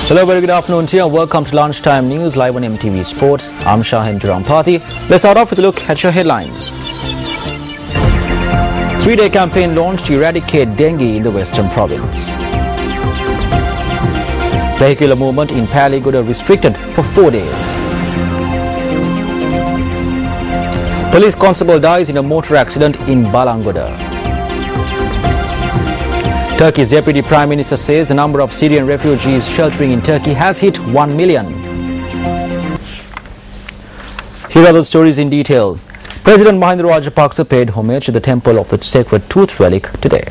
Hello, very good afternoon to you and welcome to Lunchtime News live on MTV Sports. I'm Shahin Jurampati. Let's start off with a look at your headlines. 3-day campaign launched to eradicate dengue in the Western Province. Vehicular movement in Paliguda restricted for 4 days. Police constable dies in a motor accident in Balangoda. Turkey's Deputy Prime Minister says the number of Syrian refugees sheltering in Turkey has hit 1 million. Here are the stories in detail. President Mahinda Rajapaksa paid homage to the temple of the sacred tooth relic today.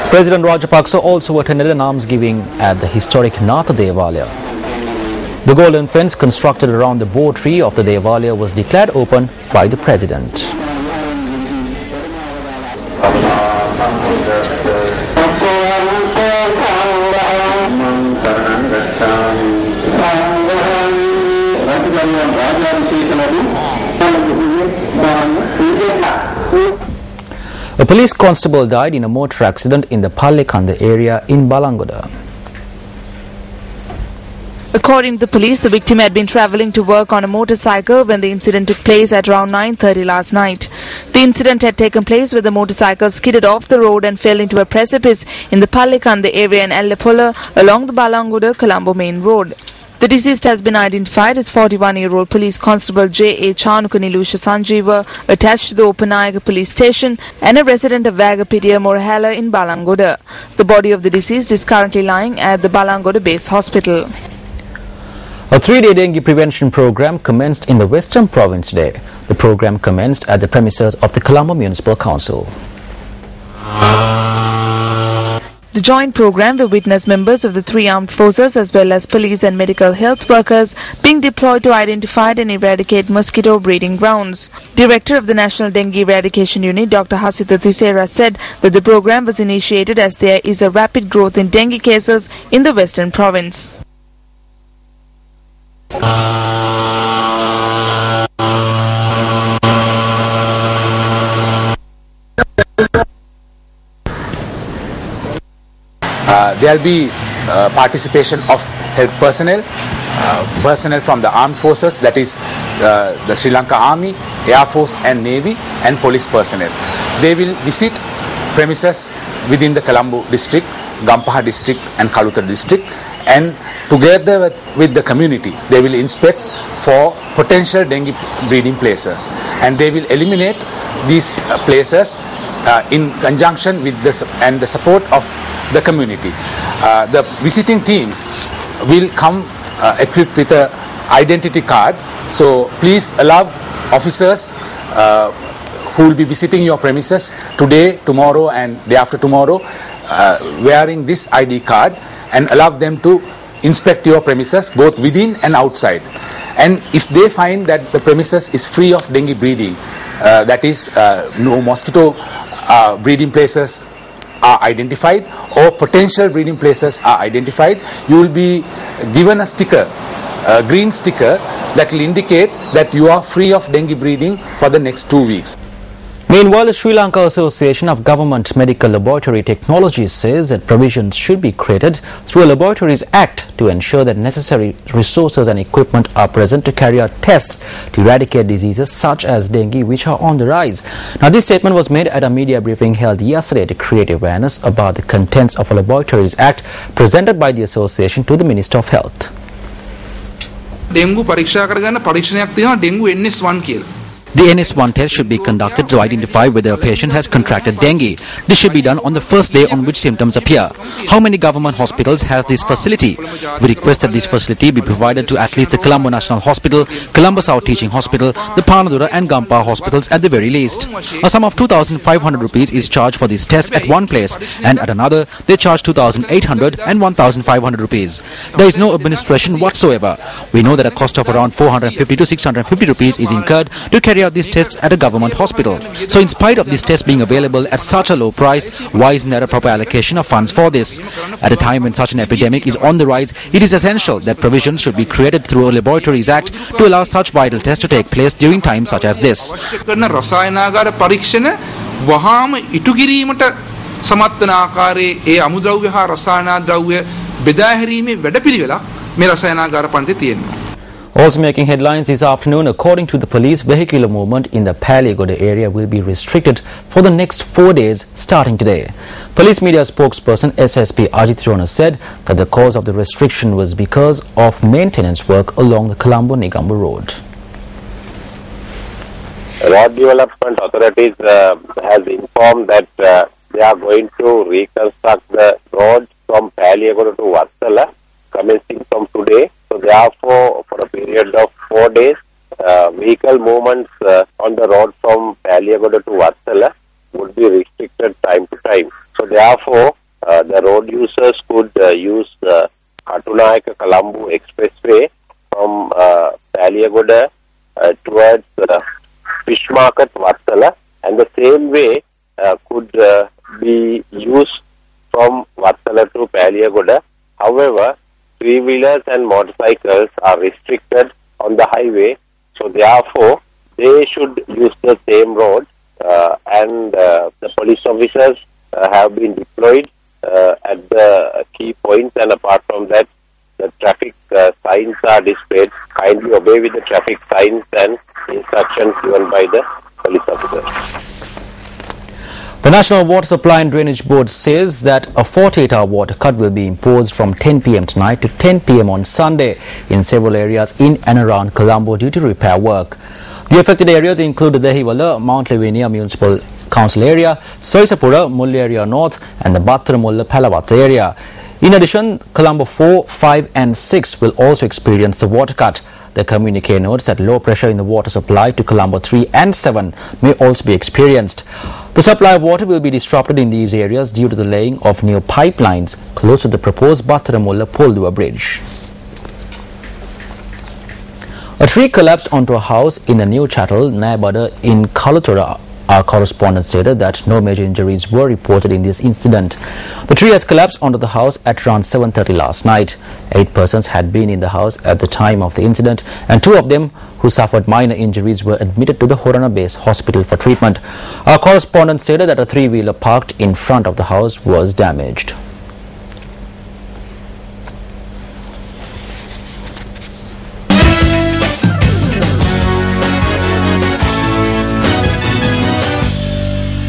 President Rajapaksa also attended an almsgiving at the historic Natha Devalaya. The golden fence constructed around the bow tree of the Devalaya was declared open by the President. A police constable died in a motor accident in the Pallekanda area in Balangoda. According to the police, the victim had been travelling to work on a motorcycle when the incident took place at around 9:30 last night. The incident had taken place where the motorcycle skidded off the road and fell into a precipice in the Pallekanda area in Ellepola along the Balangoda-Colombo main road. The deceased has been identified as 41-year-old police constable J.A. Chanukanilusha Sanjeeva, attached to the Opanayaga police station and a resident of Vagapidia Morahala in Balangoda. The body of the deceased is currently lying at the Balangoda base hospital. A 3-day dengue prevention program commenced in the Western Province today. The program commenced at the premises of the Colombo Municipal Council. The joint program will witness members of the 3 armed forces as well as police and medical health workers being deployed to identify and eradicate mosquito breeding grounds. Director of the National Dengue Eradication Unit, Dr. Hasita Thisera, said that the program was initiated as there is a rapid growth in dengue cases in the Western Province. There will be participation of health personnel, personnel from the armed forces, that is the Sri Lanka Army, Air Force and Navy, and police personnel. They will visit premises within the Colombo district, Gampaha district and Kaluthara district, and together with the community they will inspect for potential dengue breeding places, and they will eliminate these places in conjunction with the support of the community. The visiting teams will come equipped with an identity card, so please allow officers who will be visiting your premises today, tomorrow and day after tomorrow wearing this ID card, and allow them to inspect your premises both within and outside. And if they find that the premises is free of dengue breeding, that is no mosquito breeding places are identified or potential breeding places are identified, you will be given a sticker, a green sticker that will indicate that you are free of dengue breeding for the next 2 weeks. Meanwhile, the Sri Lanka Association of Government Medical Laboratory Technologies says that provisions should be created through a Laboratories Act to ensure that necessary resources and equipment are present to carry out tests to eradicate diseases such as dengue, which are on the rise. Now, this statement was made at a media briefing held yesterday to create awareness about the contents of a Laboratories Act presented by the association to the Minister of Health. Dengue පරීක්ෂා කරගන්න පරීක්ෂණයක් තියෙනවා dengue NS1 කියලා. The NS1 test should be conducted to identify whether a patient has contracted dengue. This should be done on the first day on which symptoms appear. How many government hospitals has this facility? We request that this facility be provided to at least the Colombo National Hospital, Colombo South Teaching Hospital, the Panadura and Gampa hospitals at the very least. A sum of 2,500 rupees is charged for this test at one place, and at another they charge 2,800 and 1,500 rupees. There is no administration whatsoever. We know that a cost of around 450 to 650 rupees is incurred to carry out these tests at a government hospital. So in spite of this test being available at such a low price, why isn't there a proper allocation of funds for this? At a time when such an epidemic is on the rise, it is essential that provisions should be created through a Laboratories Act to allow such vital tests to take place during times such as this. Also making headlines this afternoon, according to the police, vehicular movement in the Paliagoda area will be restricted for the next 4 days starting today. Police media spokesperson SSP Ajit Rona said that the cause of the restriction was because of maintenance work along the Colombo-Negombo road. Road Development Authorities has informed that they are going to reconstruct the road from Paliagoda to Vatsala commencing from today. So therefore, for a period of 4 days, vehicle movements on the road from Paliagoda to Vatsala would be restricted time to time. So therefore, the road users could use the Katunayaka Colombo Expressway from Paliagoda towards Fish Market Vatsala, and the same way could be used from Vatsala to Paliagoda. However, three-wheelers and motorcycles are restricted on the highway, so therefore they should use the same road, and the police officers have been deployed at the key points, and apart from that, the traffic signs are displayed. Kindly obey with the traffic signs and instructions given by the police officers. The National Water Supply and Drainage Board says that a 48-hour water cut will be imposed from 10 p.m. tonight to 10 p.m. on Sunday in several areas in and around Colombo due to repair work. The affected areas include the Dehiwala, Mount Lavinia Municipal Council area, Soisapura, Mulla area North and the Battaramulla Palawat area. In addition, Colombo 4, 5 and 6 will also experience the water cut. The communique notes that low pressure in the water supply to Colombo 3 and 7 may also be experienced. The supply of water will be disrupted in these areas due to the laying of new pipelines close to the proposed Battaramulla Poldua bridge. A tree collapsed onto a house in the New Chattel, Nayabada in Kalatura. Our correspondent stated that no major injuries were reported in this incident. The tree has collapsed onto the house at around 7:30 last night. 8 persons had been in the house at the time of the incident, and 2 of them who suffered minor injuries were admitted to the Horana Base Hospital for treatment. Our correspondent stated that a three-wheeler parked in front of the house was damaged.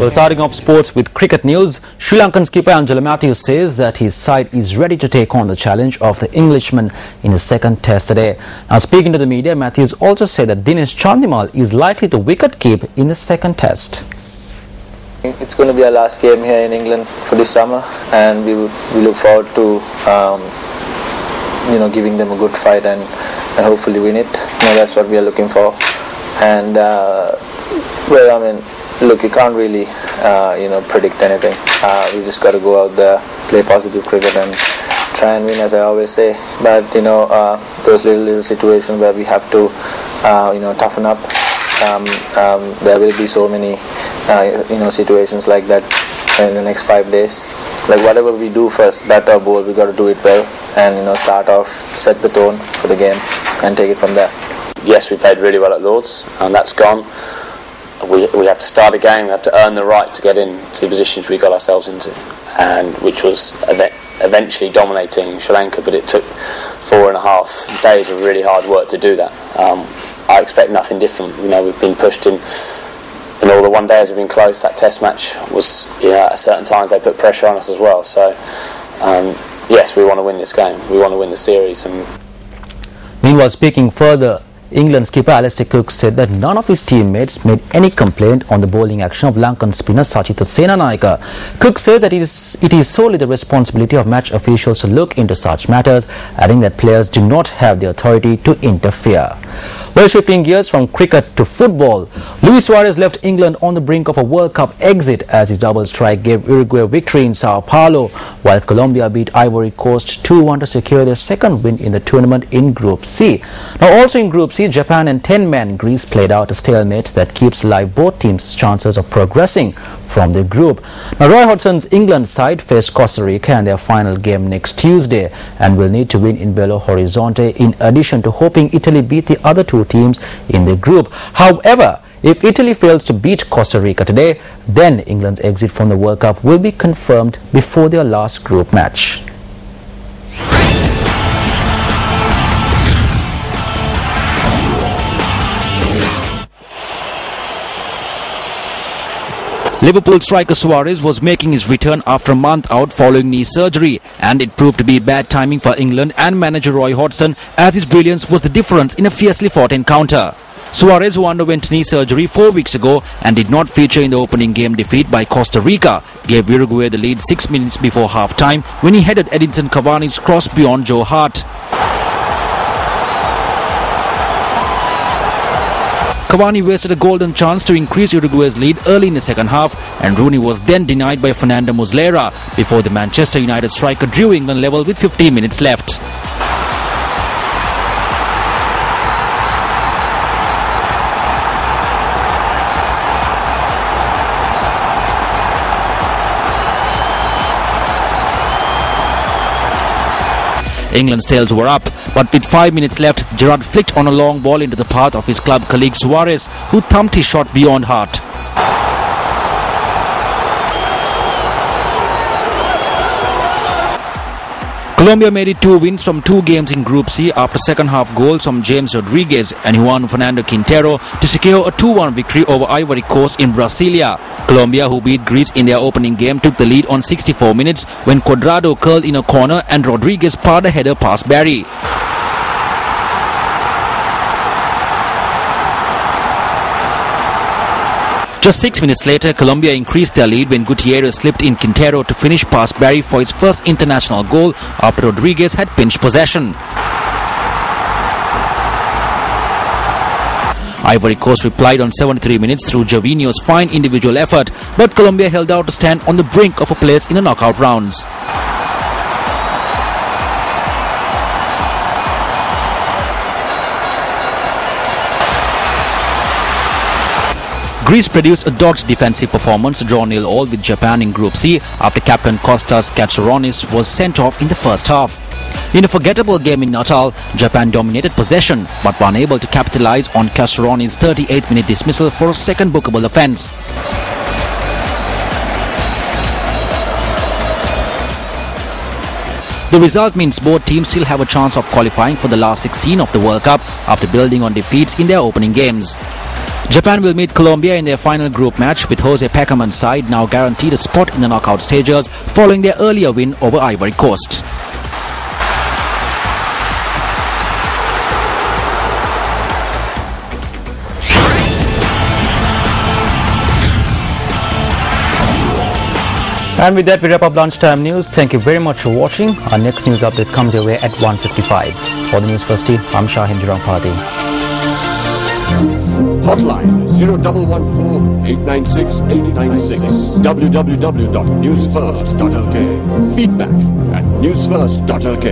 Well, starting off sports with cricket news, Sri Lankan skipper Angela Matthews says that his side is ready to take on the challenge of the Englishman in the second test today. Now, speaking to the media, Matthews also said that Dinesh Chandimal is likely to wicket keep in the second test. It's going to be our last game here in England for this summer, and we look forward to giving them a good fight and hopefully win it. That's what we are looking for. And look, you can't really, predict anything. We just got to go out there, play positive cricket and try and win, as I always say. But, those little situations where we have to, toughen up, there will be so many, situations like that in the next 5 days. Like whatever we do first, bat or bowl, we got to do it well and, start off, set the tone for the game and take it from there. Yes, we played really well at Lords and that's gone. We have to start a game, we have to earn the right to get into the positions we got ourselves into, and which was eventually dominating Sri Lanka, but it took 4.5 days of really hard work to do that. I expect nothing different. We've been pushed in all the one days we've been close. That test match was, at certain times they put pressure on us as well. So, yes, we want to win this game. We want to win the series. Meanwhile, speaking further England skipper Alastair Cook said that none of his teammates made any complaint on the bowling action of Lankan spinner Sachitha Senanayake. Cook says that it is solely the responsibility of match officials to look into such matters, adding that players do not have the authority to interfere. Well, shifting gears from cricket to football, Luis Suarez left England on the brink of a World Cup exit as his double strike gave Uruguay victory in Sao Paulo, while Colombia beat Ivory Coast 2-1 to secure their second win in the tournament in Group C. Now, also in Group C, Japan and 10-man Greece played out a stalemate that keeps alive both teams' chances of progressing from the group. Now, Roy Hodgson's England side face Costa Rica in their final game next Tuesday and will need to win in Belo Horizonte in addition to hoping Italy beat the other two teams in the group. However, if Italy fails to beat Costa Rica today, then England's exit from the World Cup will be confirmed before their last group match. Liverpool striker Suarez was making his return after a month out following knee surgery, and it proved to be bad timing for England and manager Roy Hodgson, as his brilliance was the difference in a fiercely fought encounter. Suarez, who underwent knee surgery 4 weeks ago and did not feature in the opening game defeat by Costa Rica, gave Uruguay the lead 6 minutes before half-time when he headed Edinson Cavani's cross beyond Joe Hart. Cavani wasted a golden chance to increase Uruguay's lead early in the second half, and Rooney was then denied by Fernando Muslera before the Manchester United striker drew England level with 15 minutes left. England's tails were up, but with 5 minutes left, Gerrard flicked on a long ball into the path of his club colleague Suarez, who thumped his shot beyond Hart. Colombia made it 2 wins from 2 games in Group C after second half goals from James Rodriguez and Juan Fernando Quintero to secure a 2-1 victory over Ivory Coast in Brasilia. Colombia, who beat Greece in their opening game, took the lead on 64 minutes when Cuadrado curled in a corner and Rodriguez parred a header past Barry. Just 6 minutes later, Colombia increased their lead when Gutierrez slipped in Quintero to finish past Barry for his first international goal after Rodriguez had pinched possession. Ivory Coast replied on 73 minutes through Gervinho's fine individual effort, but Colombia held out to stand on the brink of a place in the knockout rounds. Greece produced a dogged defensive performance to draw 0-0 with Japan in Group C after captain Kostas Katsaronis was sent off in the first half. In a forgettable game in Natal, Japan dominated possession but were unable to capitalize on Katsaronis' 38-minute dismissal for a second bookable offence. The result means both teams still have a chance of qualifying for the last 16 of the World Cup after building on defeats in their opening games. Japan will meet Colombia in their final group match, with Jose Pekerman's side now guaranteed a spot in the knockout stages following their earlier win over Ivory Coast. And with that, we wrap up lunchtime news. Thank you very much for watching. Our next news update comes your way at 1:55. For the Newsfirst team, I'm Shaheen Jurangpati. Hotline 0114 896 896. www.newsfirst.lk. Feedback at newsfirst.lk.